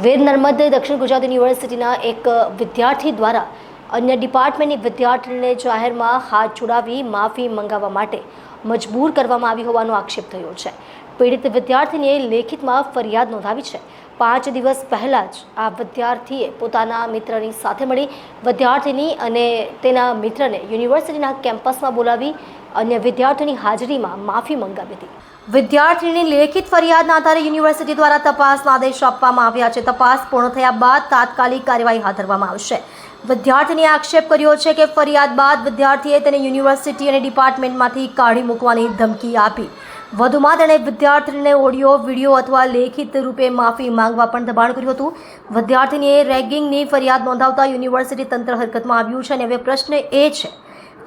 વીર નર્મદ દક્ષિણ ગુજરાત યુનિવર્સિટીના એક વિદ્યાર્થી દ્વારા અન્ય ડિપાર્ટમેન્ટની વિદ્યાર્થીને જાહેરમાં હાથ જોડાવી માફી મંગાવવા માટે મજબૂર કરવામાં આવી હોવાનો આક્ષેપ થયો છે. પીડિત વિદ્યાર્થીનીએ લેખિતમાં ફરિયાદ નોંધાવી છે. 5 દિવસ પહેલાં જ આ વિદ્યાર્થીએ પોતાના મિત્રની સાથે મળી વિદ્યાર્થીની અને તેના મિત્રને યુનિવર્સિટીના કેમ્પસમાં બોલાવી અન્ય વિદ્યાર્થીઓની હાજરીમાં માફી મંગાવી હતી. વિદ્યાર્થીની લેખિત ફરિયાદના આધારે યુનિવર્સિટી દ્વારા તપાસના આદેશ આપવામાં આવ્યા છે. તપાસ પૂર્ણ થયા બાદ તાત્કાલિક કાર્યવાહી હાથ ધરવામાં આવશે. વિદ્યાર્થીએ આક્ષેપ કર્યો છે કે ફરિયાદ બાદ વિદ્યાર્થીએ તેને યુનિવર્સિટી અને ડિપાર્ટમેન્ટમાંથી કાઢી મૂકવાની ધમકી આપી. વધુમાં તેણે વિદ્યાર્થીને ઓડિયો, વિડીયો અથવા લેખિત રૂપે માફી માંગવા પણ દબાણ કર્યું હતું. વિદ્યાર્થીનીએ રેગિંગની ફરિયાદ નોંધાવતા યુનિવર્સિટી તંત્ર હરકતમાં આવ્યું છે અને હવે પ્રશ્ન એ છે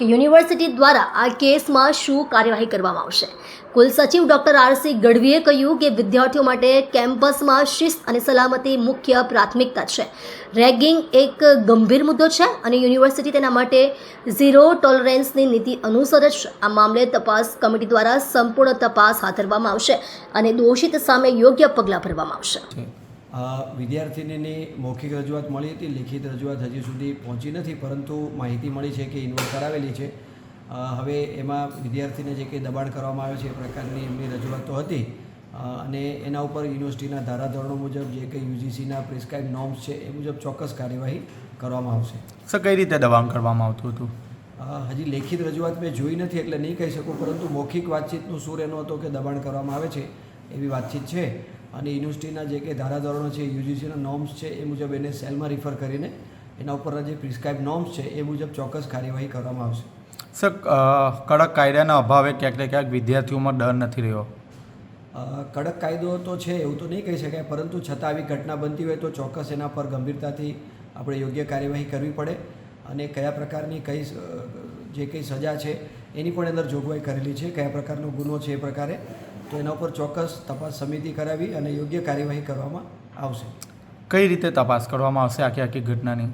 કે યુનિવર્સિટી દ્વારા આ કેસમાં શું કાર્યવાહી કરવામાં આવશે. કુલસચિવ ડૉક્ટર આર.સી. ગઢવીએ કહ્યું કે વિદ્યાર્થીઓ માટે કેમ્પસમાં શિસ્ત અને સલામતી મુખ્ય પ્રાથમિકતા છે. રેગિંગ એક ગંભીર મુદ્દો છે અને યુનિવર્સિટી તેના માટે ઝીરો ટોલરન્સની નીતિ અનુસરે છે. આ મામલે તપાસ કમિટી દ્વારા સંપૂર્ણ તપાસ હાથ ધરવામાં આવશે અને દોષિત સામે યોગ્ય પગલાં ભરવામાં આવશે. વિદ્યાર્થીનીની મૌખિક રજૂઆત મળી હતી. લિખિત રજૂઆત હજી સુધી પહોંચી નથી, પરંતુ માહિતી મળી છે કે ઇન્વોલ્વ કરાવેલી છે. હવે એમાં વિદ્યાર્થીને જે કંઈ દબાણ કરવામાં આવે છે એ પ્રકારની એમની રજૂઆતો હતી અને એના ઉપર યુનિવર્સિટીના ધારાધોરણો મુજબ જે કંઈ યુજીસીના પ્રિસ્ક્રાઇબ નોર્મ્સ છે એ મુજબ ચોક્કસ કાર્યવાહી કરવામાં આવશે. સર, કઈ રીતે દબાણ કરવામાં આવતું હતું? હજી લેખિત રજૂઆત મેં જોઈ નથી એટલે નહીં કહી શકું, પરંતુ મૌખિક વાતચીતનું સૂર એનો હતો કે દબાણ કરવામાં આવે છે એવી વાતચીત છે અને યુનિવર્સિટીના જે કંઈ ધારાધોરણો છે, યુજીસીના નોર્મ્સ છે એ મુજબ એને સેલમાં રિફર કરીને એના ઉપરના જે પ્રિસ્ક્રાઇબ નોર્મ્સ છે એ મુજબ ચોક્કસ કાર્યવાહી કરવામાં આવશે. સર, કડક કાયદાના અભાવે ક્યાંક ને ક્યાંક વિદ્યાર્થીઓમાં ડર નથી રહ્યો. કડક કાયદો તો છે એવું તો નહીં કહી શકાય, પરંતુ છતાં આવી ઘટના બનતી હોય તો ચોક્કસ એના પર ગંભીરતાથી આપણે યોગ્ય કાર્યવાહી કરવી પડે અને કયા પ્રકારની કઈ જે કંઈ સજા છે એની પણ અંદર જોગવાઈ કરેલી છે. કયા પ્રકારનો ગુનો છે એ પ્રકારે તો એના ઉપર ચોક્કસ તપાસ સમિતિ કરાવી અને યોગ્ય કાર્યવાહી કરવામાં આવશે. કઈ રીતે તપાસ કરવામાં આવશે આખી ઘટનાની?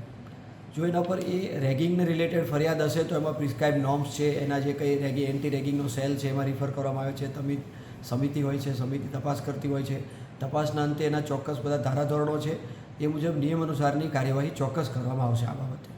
જો એના પર એ રેગિંગને રિલેટેડ ફરિયાદ હશે તો એમાં પ્રિસ્ક્રાઇબ નોર્મ્સ છે, એના જે કંઈ એન્ટી રેગિંગનો સેલ છે એમાં રિફર કરવામાં આવે છે. સમિતિ હોય છે, સમિતિ તપાસ કરતી હોય છે. તપાસના અંતે એના ચોક્કસ બધા ધારાધોરણો છે એ મુજબ નિયમ અનુસારની કાર્યવાહી ચોક્કસ કરવામાં આવશે આ બાબતે.